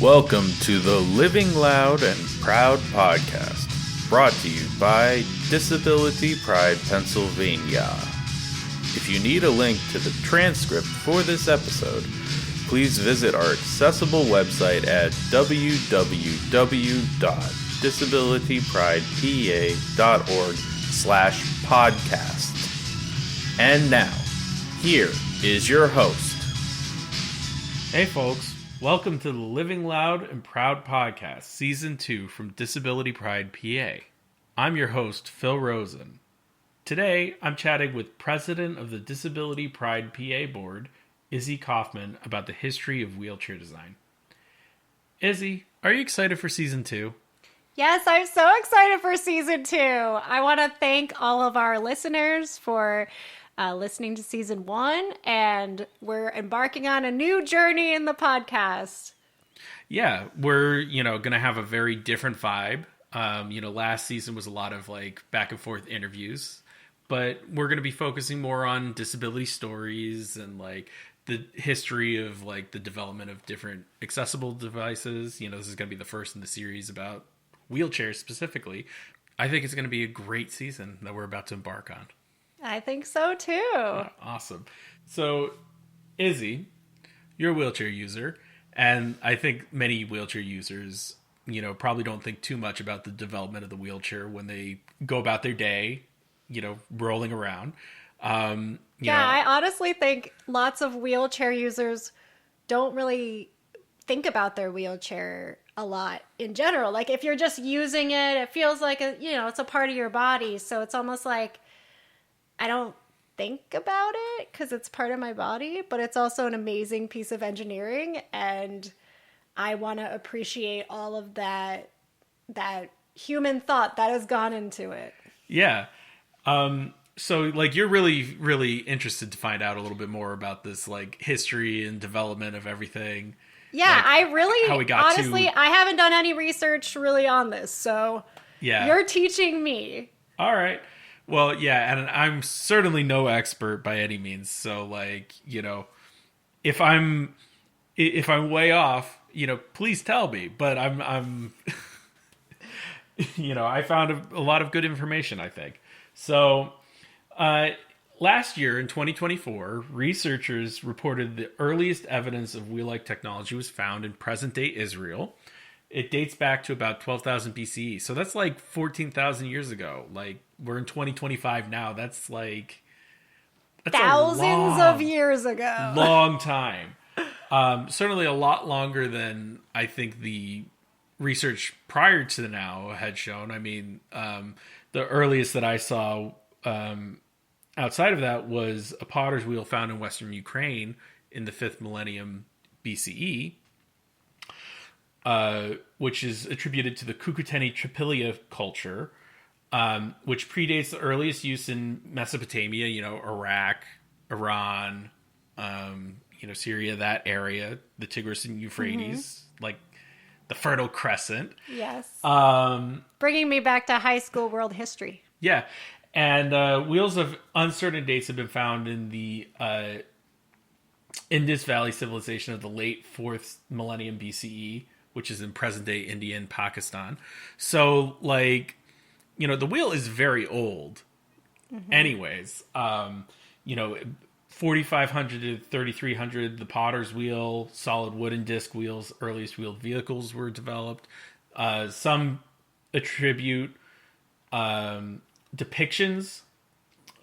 Welcome to the Living Loud and Proud podcast, brought to you by Disability Pride, Pennsylvania. If you need a link to the transcript for this episode, please visit our accessible website at www.disabilitypridepa.org/podcast. And now, here is your host. Hey folks, welcome to the Living Loud and Proud podcast, Season 2 from Disability Pride, PA. I'm your host, Phill Rosen. Today, I'm chatting with President of the Disability Pride PA Board, Izzy Kaufman, about the history of wheelchair design. Izzy, are you excited for Season 2? Yes, I'm so excited for Season 2. I want to thank all of our listeners for listening to Season 1, and we're embarking on a new journey in the podcast. Yeah, we're, going to have a very different vibe. Last season was a lot of back and forth interviews, but we're going to be focusing more on disability stories and the history of the development of different accessible devices. This is going to be the first in the series about wheelchairs specifically. I think it's going to be a great season that we're about to embark on. I think so too. Awesome. So, Izzy, you're a wheelchair user, and I think many wheelchair users, probably don't think too much about the development of the wheelchair when they go about their day, rolling around. I honestly think lots of wheelchair users don't really think about their wheelchair a lot in general. Like if you're just using it, it feels like it's a part of your body. So it's almost like I don't think about it because it's part of my body, but it's also an amazing piece of engineering, and I want to appreciate all of that human thought that has gone into it. Yeah. So you're really, really interested to find out a little bit more about this history and development of everything. Yeah, I really, how we got honestly, I haven't done any research really on this, so yeah, you're teaching me. All right. Well, yeah, and I'm certainly no expert by any means. So if I'm way off, please tell me. But I'm I found a lot of good information, I think. So, last year in 2024, researchers reported the earliest evidence of wheel-like technology was found in present-day Israel. It dates back to about 12,000 BCE. So that's 14,000 years ago. We're in 2025 now. That's thousands of years ago. Long time. Certainly a lot longer than I think the research prior to now had shown. I mean, the earliest that I saw outside of that was a potter's wheel found in western Ukraine in the 5th millennium BCE. Which is attributed to the Cucuteni Tripilia culture, which predates the earliest use in Mesopotamia, Iraq, Iran, Syria, that area, the Tigris and Euphrates, the Fertile Crescent. Yes. Bringing me back to high school world history. Yeah. And wheels of uncertain dates have been found in the Indus Valley civilization of the late 4th millennium BCE, which is in present-day India and Pakistan. So, the wheel is very old. Mm-hmm. Anyways, 4,500 to 3,300, the potter's wheel, solid wooden disc wheels, earliest wheeled vehicles were developed. Some attribute depictions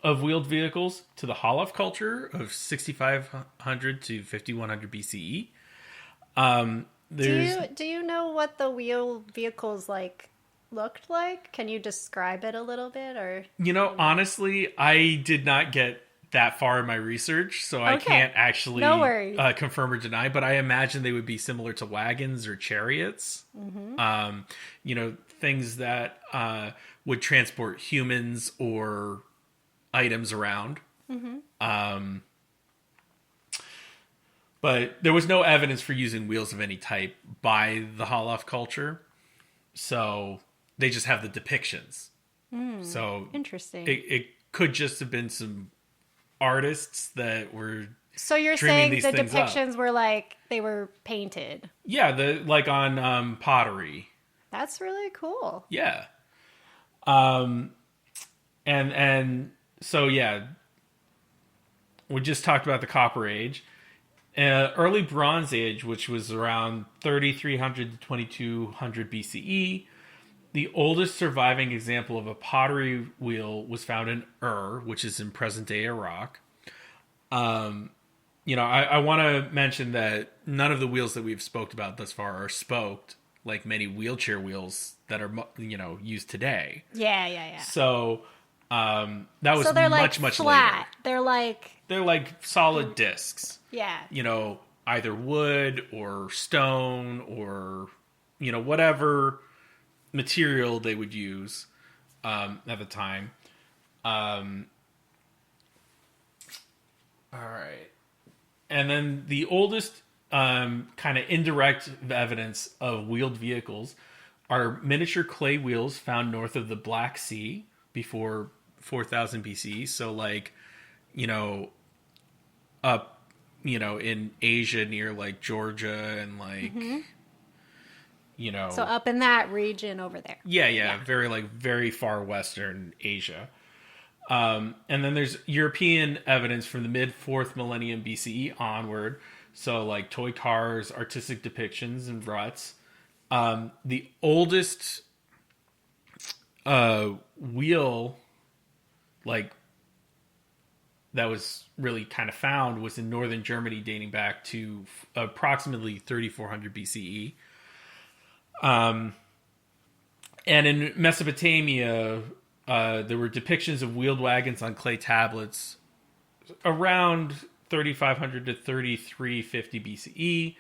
of wheeled vehicles to the Holov culture of 6,500 to 5,100 BCE. Do you know what the wheel vehicles looked like? Can you describe it a little bit, or honestly, I did not get that far in my research, so I can't actually confirm or deny, but I imagine they would be similar to wagons or chariots. Mm-hmm. Things that would transport humans or items around. Mm-hmm. But there was no evidence for using wheels of any type by the Holov culture. So they just have the depictions. So interesting. It could just have been some artists that were So you're saying the depictions were like they were painted? Yeah, like on pottery. That's really cool. Yeah. And so yeah, we just talked about the Copper Age. Early Bronze Age, which was around 3300 to 2200 BCE. The oldest surviving example of a pottery wheel was found in which is in present-day Iraq. I want to mention that none of the wheels that we've spoke about thus far are spoked, like many wheelchair wheels that are, used today. Yeah. So that was much flat. later. They're like solid discs. Yeah. Either wood or stone or, whatever material they would use at the time. All right. And then the oldest kind of indirect evidence of wheeled vehicles are miniature clay wheels found north of the Black Sea before 4000 BC. So up, in Asia near like Georgia and So up in that region over there. Yeah. Very far Western Asia. And then there's European evidence from the mid 4th millennium BCE onward. So like toy cars, artistic depictions, and ruts. The oldest wheel that was really kind of found was in northern Germany, dating back to approximately 3400 BCE. And in Mesopotamia, there were depictions of wheeled wagons on clay tablets around 3500 to 3350 BCE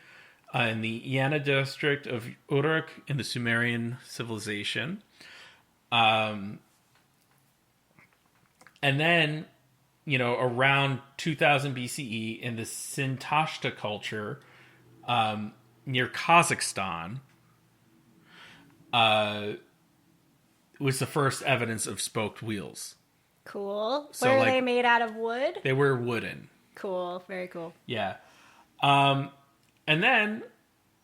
in the Yana district of Uruk in the Sumerian civilization. And then, around 2000 BCE in the Sintashta culture near Kazakhstan, was the first evidence of spoked wheels. Cool. So were they made out of wood? They were wooden. Cool. Very cool. Yeah. And then,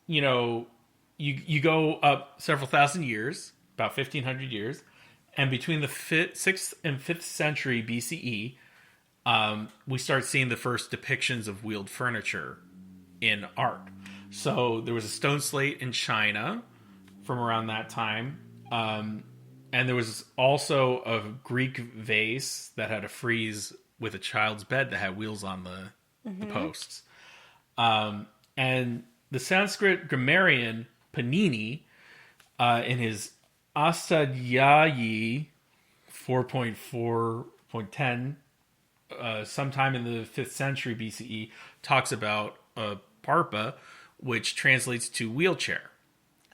you go up several thousand years, about 1500 years, and between the 6th and 5th century BCE, we start seeing the first depictions of wheeled furniture in art. So there was a stone slate in China from around that time. And there was also a Greek vase that had a frieze with a child's bed that had wheels on the posts. And the Sanskrit grammarian Panini, in his Astadhyayi 4.4.10, sometime in the 5th century BCE, talks about parpa, which translates to wheelchair.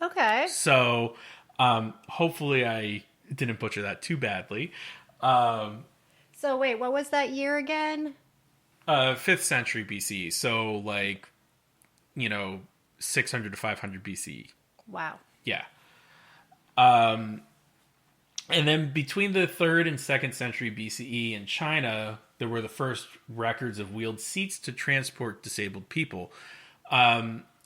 Okay. So hopefully I didn't butcher that too badly. So wait, what was that year again? 5th century BCE. So 600 to 500 BCE. Wow. Yeah. And then between the 3rd and 2nd century BCE in China, there were the first records of wheeled seats to transport disabled people.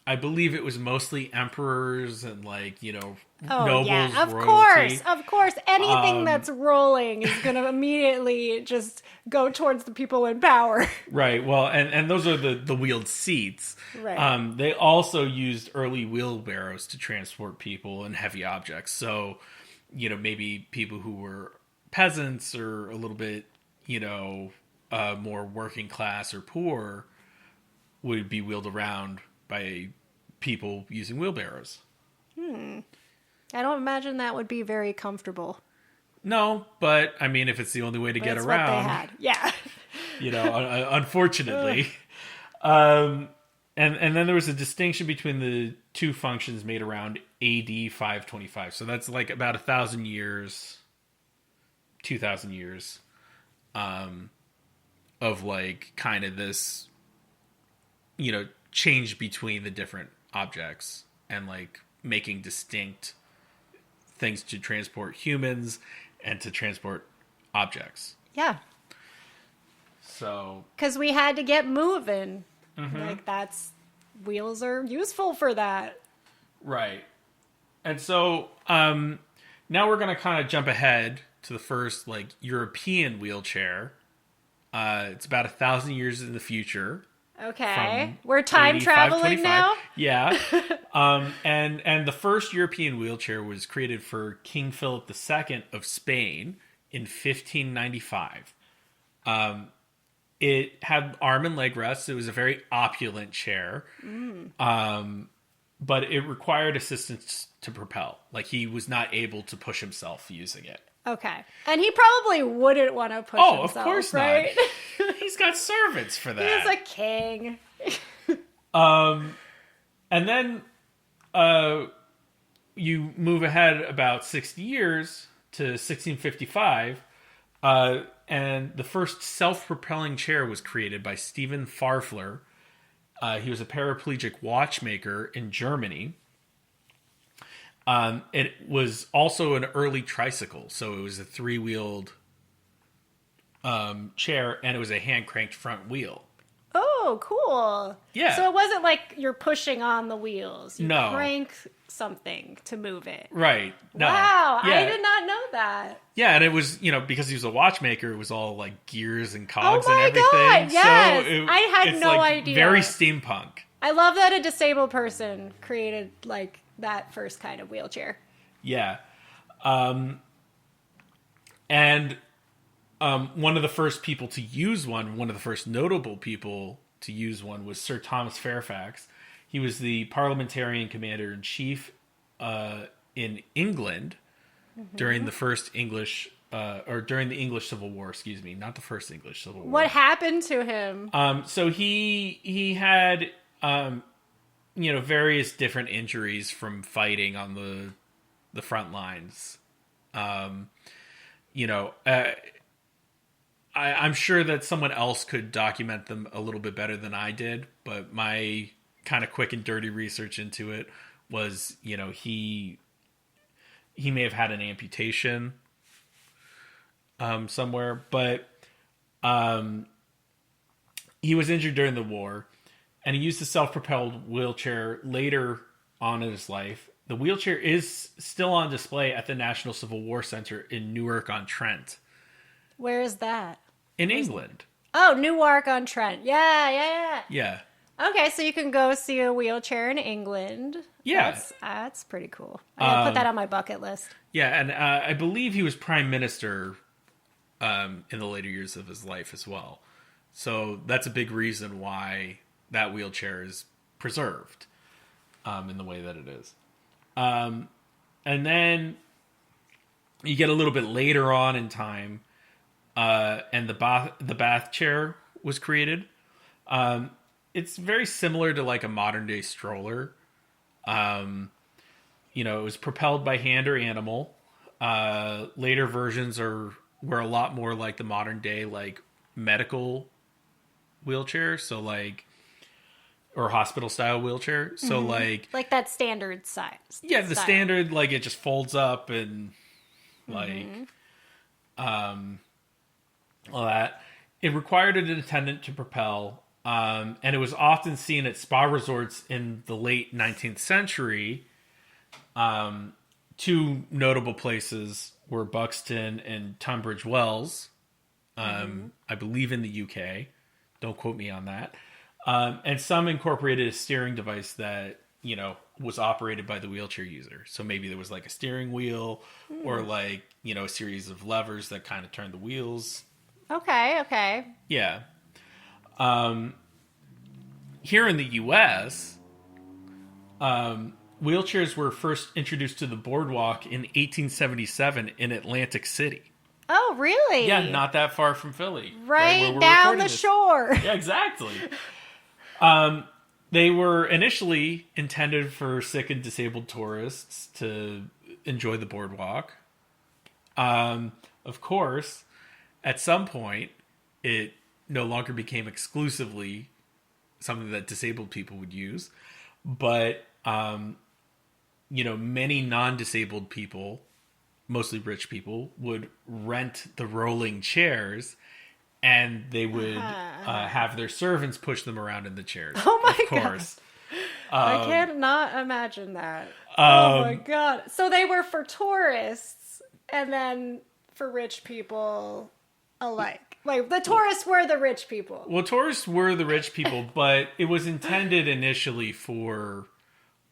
I believe it was mostly emperors and nobles. Yeah, of royalty. Of course. Anything that's rolling is going to immediately just go towards the people in power. Right. Well, and those are the wheeled seats. Right. They also used early wheelbarrows to transport people and heavy objects. So, maybe people who were peasants or a little bit, more working class or poor would be wheeled around by people using wheelbarrows. I don't imagine that would be very comfortable. No, but I mean, if it's the only way to get around, what they had. Yeah. Unfortunately. And then there was a distinction between the two functions made around AD 525. So that's like about 1,000 years, 2,000 years of kind of this, change between the different objects and making distinct things to transport humans and to transport objects. Yeah. So, because we had to get moving. Like wheels are useful for that. Right. And so now we're going to kind of jump ahead to the first like European wheelchair. It's about 1,000 years in the future. Okay. We're time traveling now? Yeah. And the first European wheelchair was created for King Philip II of Spain in 1595. It had arm and leg rests. It was a very opulent chair. But it required assistance to propel. Like, he was not able to push himself using it. Okay. And he probably wouldn't want to push himself, of course right? not. He's got servants for that. He's a king. And then you move ahead about 60 years to 1655, and the first self-propelling chair was created by Stephen Farfler. He was a paraplegic watchmaker in Germany. It was also an early tricycle, so it was a three-wheeled chair, and it was a hand-cranked front wheel. Oh, cool. Yeah. So it wasn't like you're pushing on the wheels. You No. crank something to move it. Right. No. Wow, Yeah. I did not know that. Yeah, and it was, because he was a watchmaker, it was all like gears and cogs Oh my and everything. God, yes. So I had it's no like idea. Very steampunk. I love that a disabled person created like that first kind of wheelchair. Yeah. And one of the first people to use one of the first notable people to use one was Sir Thomas Fairfax. He was the parliamentarian commander-in-chief in England during the first English, or during the English Civil War, excuse me, not the first English Civil War. What happened to him? So he had, various different injuries from fighting on the front lines. I'm sure that someone else could document them a little bit better than I did, but my kind of quick and dirty research into it was, he may have had an amputation somewhere, but he was injured during the war, and he used a self-propelled wheelchair later on in his life. The wheelchair is still on display at the National Civil War Center in Newark-on-Trent. Where is that? In England. Oh, Newark-on-Trent. Yeah. Yeah. Okay, so you can go see a wheelchair in England. Yeah. That's pretty cool. I gotta put that on my bucket list. Yeah, and I believe he was prime minister in the later years of his life as well. So that's a big reason why that wheelchair is preserved in the way that it is. And then you get a little bit later on in time, and the bath chair was created. It's very similar to like a modern day stroller. It was propelled by hand or animal. Later versions were a lot more like the modern day like medical wheelchair, so like, or hospital style wheelchair. So like that standard size. Yeah, the standard, like it just folds up and like all that. It required an attendant to propel. And it was often seen at spa resorts in the late 19th century. Two notable places were Buxton and Tunbridge Wells, I believe in the UK. Don't quote me on that. And some incorporated a steering device that, was operated by the wheelchair user. So maybe there was like a steering wheel or like, a series of levers that kind of turned the wheels. Okay. Yeah. Here in the U.S., wheelchairs were first introduced to the boardwalk in 1877 in Atlantic City. Oh, really? Yeah, not that far from Philly. Right down the shore. Yeah, exactly. They were initially intended for sick and disabled tourists to enjoy the boardwalk. Of course, at some point, it no longer became exclusively something that disabled people would use. But, many non-disabled people, mostly rich people, would rent the rolling chairs and they would have their servants push them around in the chairs. Oh my of course. God. I cannot imagine that. Oh my God. So they were for tourists and then for rich people alike. Like the tourists were the rich people. Well, tourists were the rich people, but it was intended initially for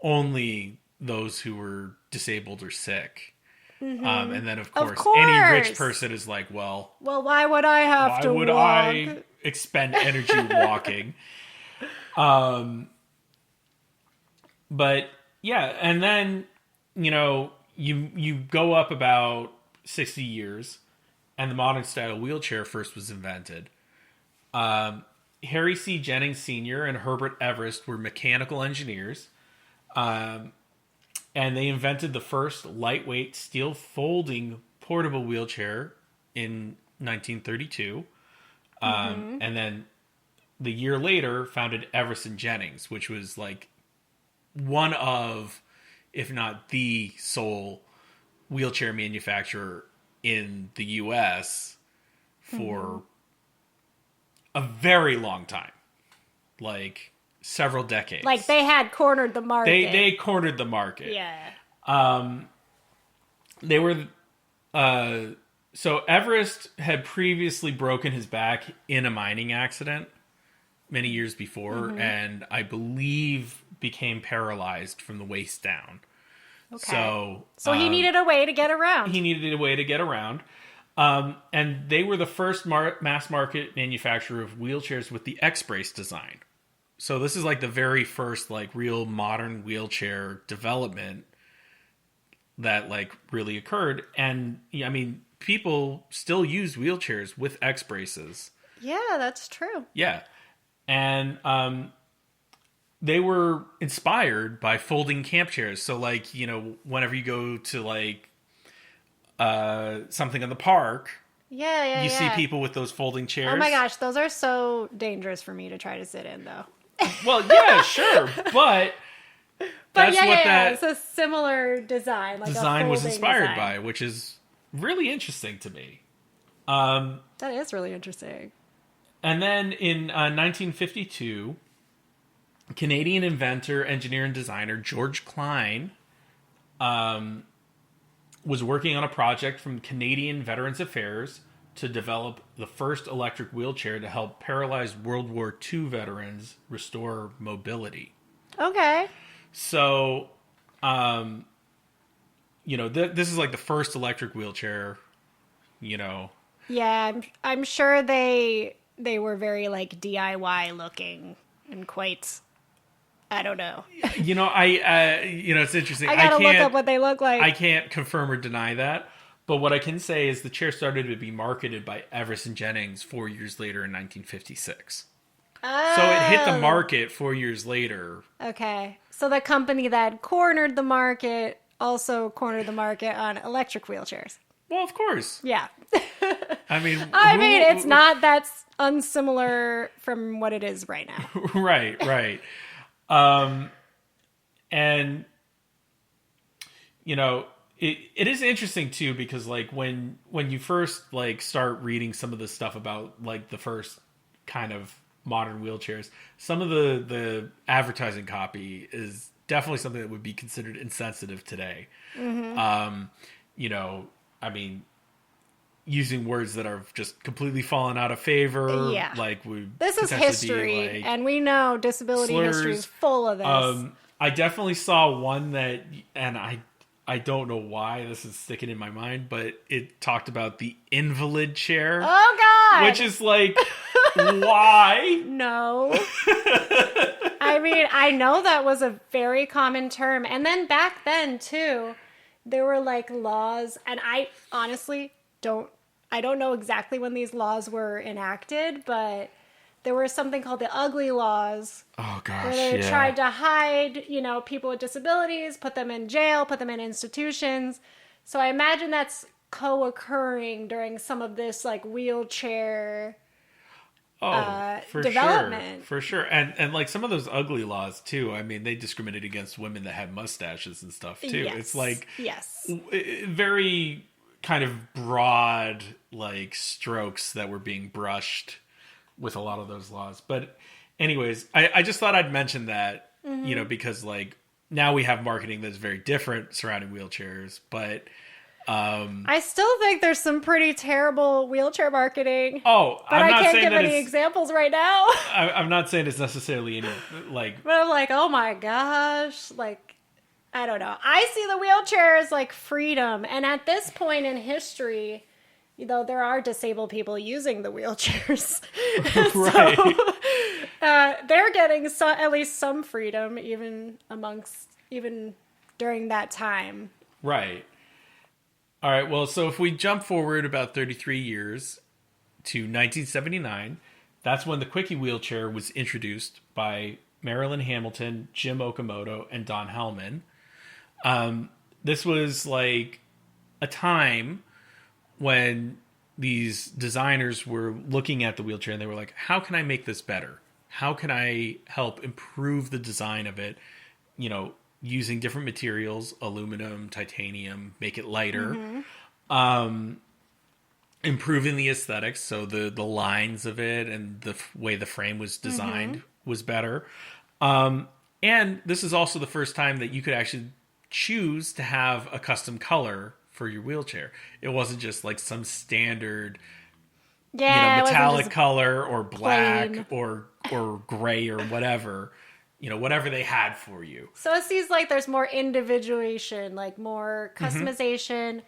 only those who were disabled or sick. Mm-hmm. And then, of course, any rich person is like, well, why would I have to walk? Why would I expend energy walking? But yeah, and then, you go up about 60 years, and the modern style wheelchair first was invented. Harry C. Jennings Sr. and Herbert Everest were mechanical engineers. And they invented the first lightweight steel folding portable wheelchair in 1932. And then the year later founded Everest and Jennings, which was like one of, if not the sole wheelchair manufacturer in the U.S. for a very long time. Like several decades. Like they had cornered the market. They cornered the market. Yeah. They were so Everest had previously broken his back in a mining accident many years before, and I believe became paralyzed from the waist down. Okay. So he needed a way to get around. And they were the first mass market manufacturer of wheelchairs with the X-brace design. So this is like the very first like real modern wheelchair development that like really occurred. And I mean, people still use wheelchairs with X braces. Yeah, that's true. Yeah. And they were inspired by folding camp chairs. So like, whenever you go to like something in the park, you see people with those folding chairs. Oh my gosh, those are so dangerous for me to try to sit in though. Well, yeah, sure, but that's it's a similar design. Like design was inspired by, which is really interesting to me. That is really interesting. And then in 1952, Canadian inventor, engineer, and designer George Klein was working on a project from Canadian Veterans Affairs to develop the first electric wheelchair to help paralyzed World War II veterans restore mobility. Okay. So, this is like the first electric wheelchair, Yeah, I'm sure they were very like DIY looking and quite, I don't know. It's interesting. I gotta look up what they look like. I can't confirm or deny that. But what I can say is the chair started to be marketed by Everest and Jennings 4 years later in 1956. Oh. So it hit the market 4 years later. Okay. So the company that cornered the market also cornered the market on electric wheelchairs. Well, of course. Yeah. I mean, it's not that unsimilar from what it is right now. Right. And, it is interesting too, because like when you first like start reading some of the stuff about like the first kind of modern wheelchairs, some of the advertising copy is definitely something that would be considered insensitive today. Mm-hmm. I mean, using words that are just completely fallen out of favor. Yeah. Like this is history, and we know disability slurs. History is full of this. I definitely saw one that, and I don't know why this is sticking in my mind, but it talked about the invalid chair. Oh God! Which is like, why? No. I mean, I know that was a very common term, and then back then too, there were like laws, and I honestly don't know exactly when these laws were enacted, but there was something called the ugly laws. Oh gosh, where they tried to hide, people with disabilities, put them in jail, put them in institutions. So I imagine that's co-occurring during some of this like wheelchair development. For sure. And like some of those ugly laws too. I mean, they discriminated against women that had mustaches and stuff too. Yes. It's like yes, very kind of broad like strokes that were being brushed with a lot of those laws. But anyways, I just thought I'd mention that, because like now we have marketing that's very different surrounding wheelchairs, but I still think there's some pretty terrible wheelchair marketing. Oh, but I can't give any examples right now. I'm not saying it's necessarily any like. But I'm like, oh my gosh, like, I don't know. I see the wheelchair as like freedom, and at this point in history, there are disabled people using the wheelchairs, right? So, they're getting at least some freedom, even during that time, right? All right, well, so if we jump forward about 33 years to 1979, that's when the Quickie Wheelchair was introduced by Marilyn Hamilton, Jim Okamoto, and Don Hellman. This was like a time when these designers were looking at the wheelchair and they were like, how can I make this better? How can I help improve the design of it? Using different materials, aluminum, titanium, make it lighter, improving the aesthetics. So the lines of it and the way the frame was designed was better. And this is also the first time that you could actually choose to have a custom color for your wheelchair. It wasn't just like some standard, metallic color or black or gray or whatever. Whatever they had for you. So it seems like there's more individuation, like more customization,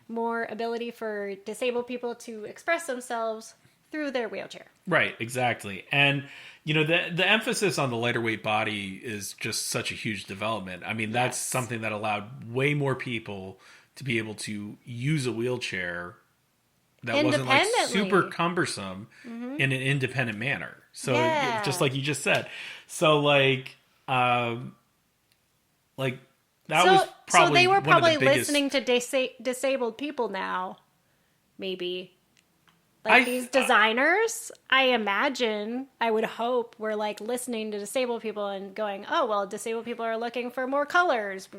more ability for disabled people to express themselves through their wheelchair. Right, exactly. And, the emphasis on the lighter weight body is just such a huge development. I mean, that's something that allowed way more people to be able to use a wheelchair that wasn't like super cumbersome in an independent manner. So just like you just said. So that was probably so they were probably biggest... listening to disabled people now, maybe. Like these designers, I imagine, I would hope, were like listening to disabled people and going, oh, well, disabled people are looking for more colors,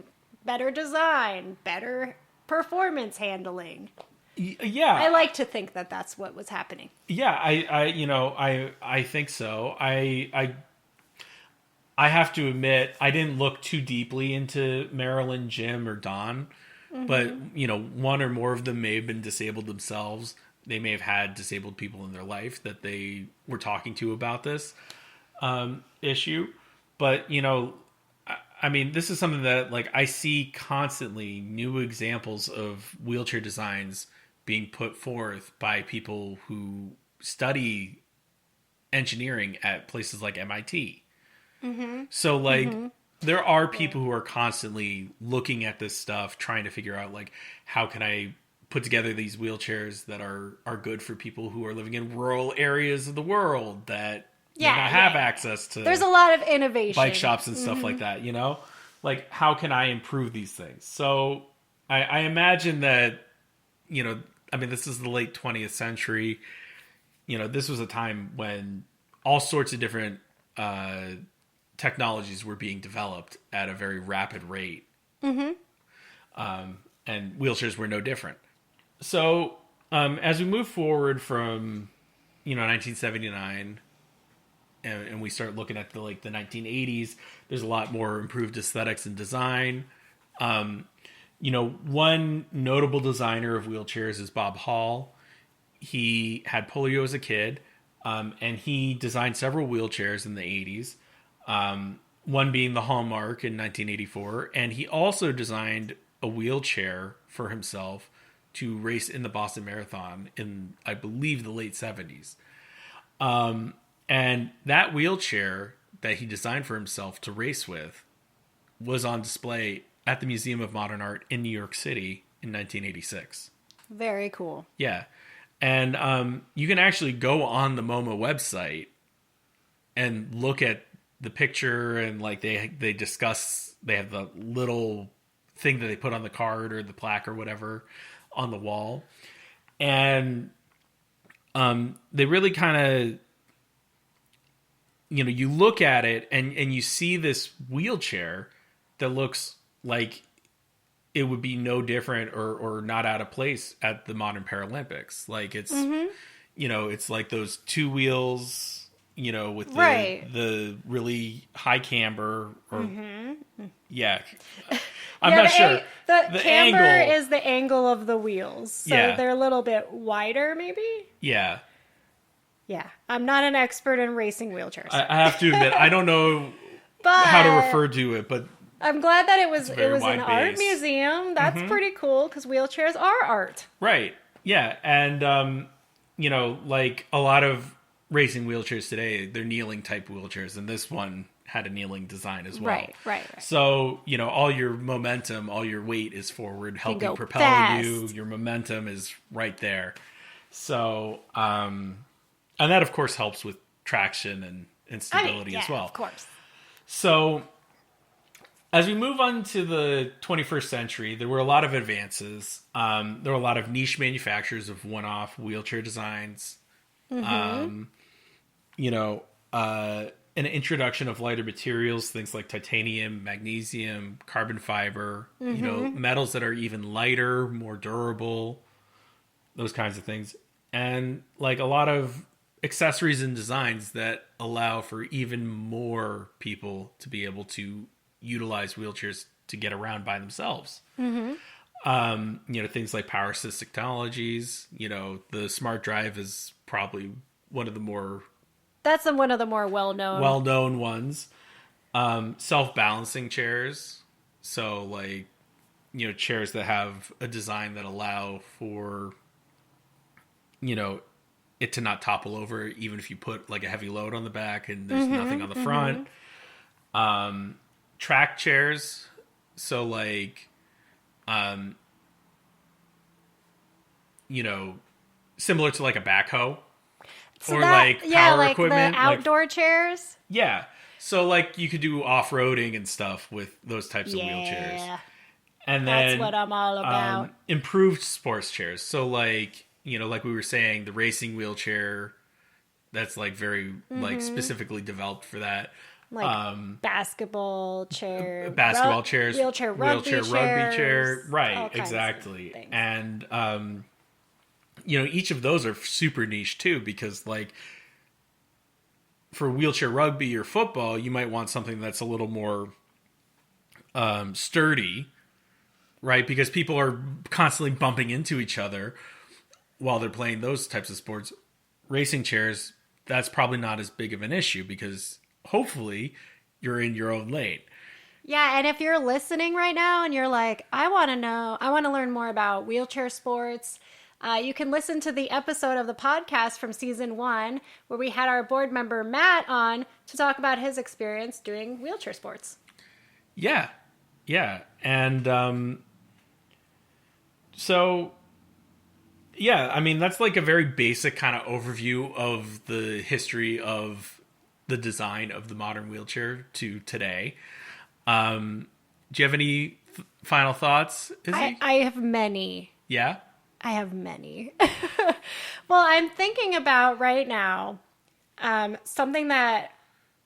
better design, better performance handling. Yeah, I like to think that that's what was happening. Yeah, I think so. I have to admit, I didn't look too deeply into Marilyn, Jim, or Don, but one or more of them may have been disabled themselves. They may have had disabled people in their life that they were talking to about this issue. But I mean, this is something that like I see constantly new examples of wheelchair designs being put forth by people who study engineering at places like MIT. So like there are people who are constantly looking at this stuff, trying to figure out like, how can I put together these wheelchairs that are good for people who are living in rural areas of the world that may not have access to. There's a lot of innovation, bike shops and stuff like that, like how can I improve these things? So I imagine that, I mean, this is the late 20th century. This was a time when all sorts of different technologies were being developed at a very rapid rate. And wheelchairs were no different. So as we move forward from, 1979 and we start looking at the 1980s, there's a lot more improved aesthetics and design. One notable designer of wheelchairs is Bob Hall. He had polio as a kid, and he designed several wheelchairs in the 80s, one being the Hallmark in 1984. And he also designed a wheelchair for himself to race in the Boston Marathon in, I believe, the late 70s. And that wheelchair that he designed for himself to race with was on display at the Museum of Modern Art in New York City in 1986. Very cool. Yeah. And you can actually go on the MoMA website and look at the picture, and like they discuss, they have the little thing that they put on the card or the plaque or whatever on the wall. And they really kind of, you look at it and you see this wheelchair that looks like it would be no different or not out of place at the modern Paralympics. Like it's, you know, it's like those two wheels, you know, with the really high camber or yeah. I'm not sure. The camber angle is the angle of the wheels. So they're a little bit wider maybe. Yeah. Yeah. I'm not an expert in racing wheelchairs. I have to admit, I don't know how to refer to it, but I'm glad that it was an art museum. That's pretty cool because wheelchairs are art. Right. Yeah. And, you know, like a lot of racing wheelchairs today, they're kneeling type wheelchairs. And this one had a kneeling design as well. Right. So, you know, all your momentum, all your weight is forward, helping propel you. Your momentum is right there. So, and that, of course, helps with traction and stability as well. Of course. So, as we move on to the 21st century, there were a lot of advances. There were a lot of niche manufacturers of one-off wheelchair designs. You know, an introduction of lighter materials, things like titanium, magnesium, carbon fiber, you know, metals that are even lighter, more durable, those kinds of things. And like a lot of accessories and designs that allow for even more people to be able to utilize wheelchairs to get around by themselves. You know, things like power assist technologies, you know, the smart drive is probably one of the more... That's one of the more well-known ones. Self-balancing chairs. So like, you know, chairs that have a design that allow for, you know, it to not topple over even if you put like a heavy load on the back and there's nothing on the front. Track chairs, so like you know, similar to like a backhoe, so or like power like equipment, the outdoor chairs. Yeah, so like you could do off-roading and stuff with those types of wheelchairs. And then that's what I'm all about. Improved sports chairs, so like, you know, like we were saying, the racing wheelchair that's like very like specifically developed for that. Like basketball chairs, wheelchair rugby chair, right? Exactly. And you know, each of those are super niche too, because like for wheelchair rugby or football, you might want something that's a little more sturdy, right? Because people are constantly bumping into each other while they're playing those types of sports. Racing chairs, that's probably not as big of an issue because hopefully you're in your own lane. Yeah, and if you're listening right now and you're like, I want to learn more about wheelchair sports, you can listen to the episode of the podcast from season 1 where we had our board member Matt on to talk about his experience doing wheelchair sports. Yeah. And so, yeah, I mean, that's like a very basic kind of overview of the history of the design of the modern wheelchair to today. Do you have any final thoughts, Izzy? I have many. Yeah? I have many. Well, I'm thinking about right now something that...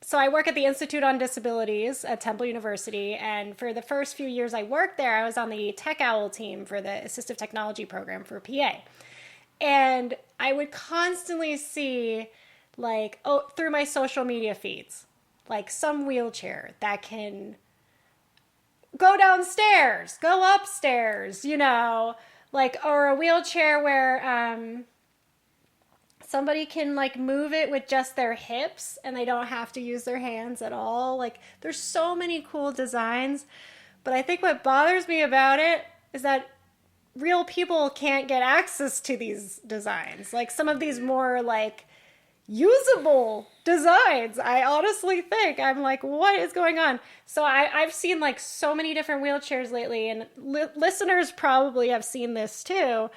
So I work at the Institute on Disabilities at Temple University, and for the first few years I worked there, I was on the Tech Owl team for the Assistive Technology program for PA. And I would constantly see... like, through my social media feeds, like some wheelchair that can go downstairs, go upstairs, you know, like, or a wheelchair where somebody can like move it with just their hips and they don't have to use their hands at all. Like, there's so many cool designs, but I think what bothers me about it is that real people can't get access to these designs. Like some of these more like usable designs, I honestly think. I'm like, what is going on? So I've seen like so many different wheelchairs lately, and listeners probably have seen this too.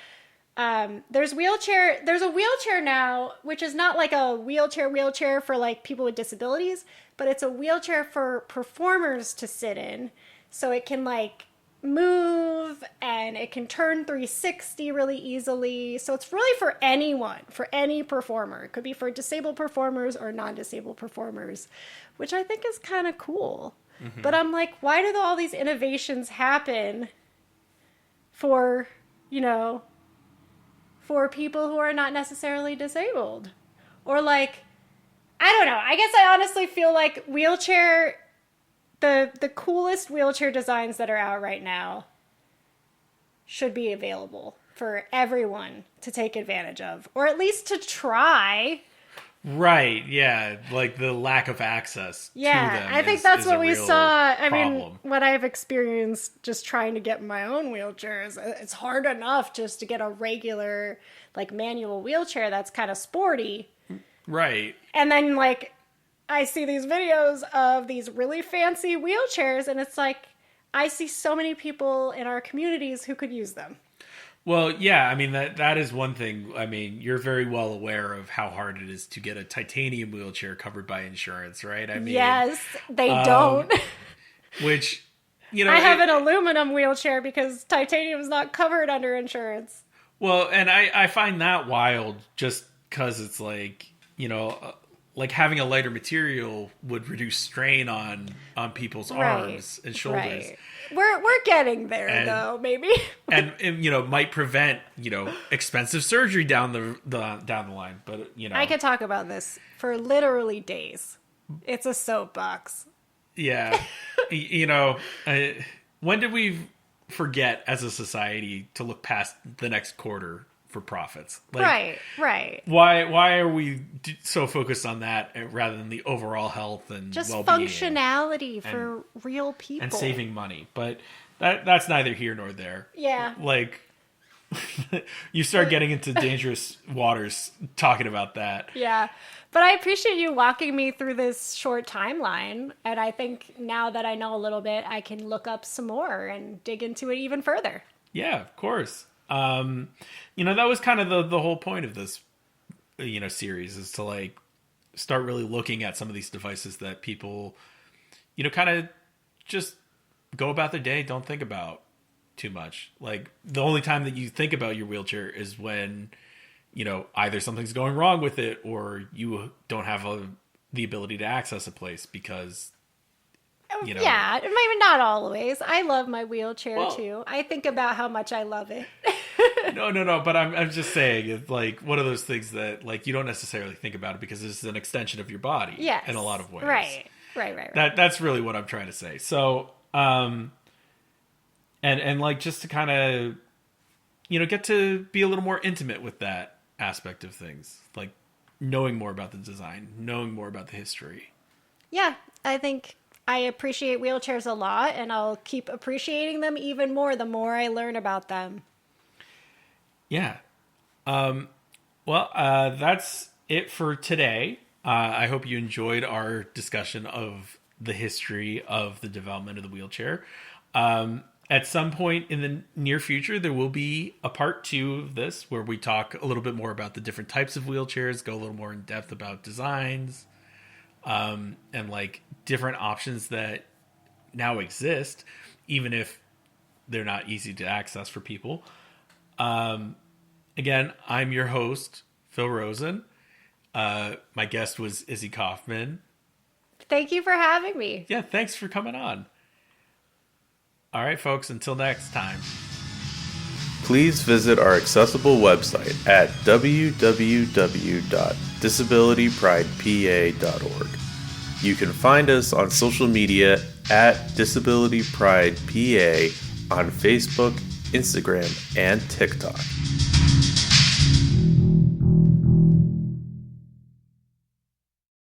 There's a wheelchair now, which is not like a wheelchair for like people with disabilities, but it's a wheelchair for performers to sit in. So it can like move and it can turn 360 really easily. So it's really for anyone, for any performer. It could be for disabled performers or non-disabled performers, which I think is kind of cool. But I'm like, why do all these innovations happen for, for people who are not necessarily disabled. Or like, I don't know. I guess I honestly feel like the coolest wheelchair designs that are out right now should be available for everyone to take advantage of, or at least to try. Right, yeah, like the lack of access to them. I think that's what we saw. I problem. mean, what I've experienced just trying to get my own wheelchairs, it's hard enough just to get a regular, like, manual wheelchair that's kind of sporty. Right. And then, like, I see these videos of these really fancy wheelchairs, and it's like, I see so many people in our communities who could use them. Well, yeah, I mean, that is one thing. I mean, you're very well aware of how hard it is to get a titanium wheelchair covered by insurance, right? I mean, yes, they don't. Which, I have an aluminum wheelchair because titanium is not covered under insurance. Well, and I find that wild just because it's like, like having a lighter material would reduce strain on people's arms and shoulders. Right. We're getting there, though, maybe. and might prevent, expensive surgery down the line. But, I could talk about this for literally days. It's a soapbox. Yeah. When did we forget as a society to look past the next quarter for profits? Like, right. Why are we so focused on that rather than the overall health and just well-being functionality for real people and saving money? But that's neither here nor there. Yeah, like you start getting into dangerous waters talking about that. Yeah, but I appreciate you walking me through this short timeline, and I think now that I know a little bit, I can look up some more and dig into it even further. Yeah, of course. That was kind of the whole point of this, series, is to like start really looking at some of these devices that people, kind of just go about their day, don't think about too much. Like the only time that you think about your wheelchair is when, either something's going wrong with it or you don't have the ability to access a place because, Yeah, maybe not always. I love my wheelchair too. I think about how much I love it. No. But I'm just saying, it's like one of those things that like you don't necessarily think about it because it's an extension of your body. Yes. In a lot of ways. Right. That's really what I'm trying to say. So, and like just to kind of, get to be a little more intimate with that aspect of things, like knowing more about the design, knowing more about the history. Yeah, I think I appreciate wheelchairs a lot, and I'll keep appreciating them even more the more I learn about them. Yeah. That's it for today. I hope you enjoyed our discussion of the history of the development of the wheelchair. At some point in the near future, there will be a part 2 of this where we talk a little bit more about the different types of wheelchairs, go a little more in depth about designs, and like different options that now exist, even if they're not easy to access for people. Again, I'm your host, Phill Rosen. My guest was Izzy Kaufman. Thank you for having me. Yeah, thanks for coming on. All right, folks, until next time. Please visit our accessible website at www.disabilitypridepa.org. You can find us on social media at Disability Pride PA on Facebook, Instagram, and TikTok.